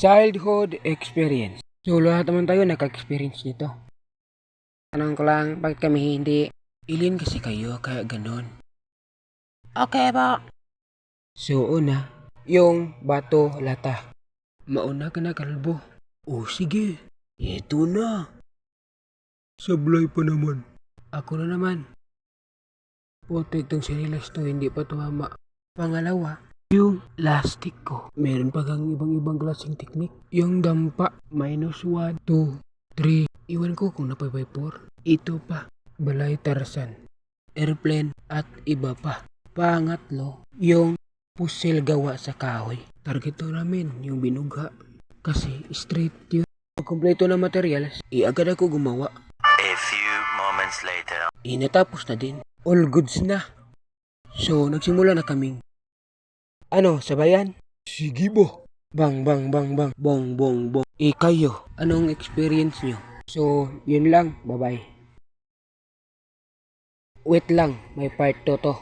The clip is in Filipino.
Childhood experience. So, lahat naman tayo naka-experience nito. Tanong ko lang, bakit kami hindi? Alien kasi kayo, kaya ganon. Okay ba? So, una, yung bato lata. Mauna ka na, kalbo. Oh, sige. Ito na. Sablay pa naman. Ako na naman. Puto itong sinilas to, hindi pa tumama. Pangalawa, yung plastic ko. Meron pa kang ibang klaseng teknik. Yung dampa, -1, 2, 3. Iwan ko kung napay 4. Ito pa, balay Tarzan, airplane at iba pa. Pangatlo, yung pusil gawa sa kahoy. Target to namin, yung binugha. Kasi straight yun. Pag kompleto na materials, agad ako gumawa. A few moments later. Natapos na din. All goods na. So, nagsimula na kaming. Ano, sabayan? Sige ba? Bang, bang, bang, bang. Bong, bong, bong. Kayo, anong experience nyo? So, yun lang. Bye-bye. Wait lang, may part 2 to.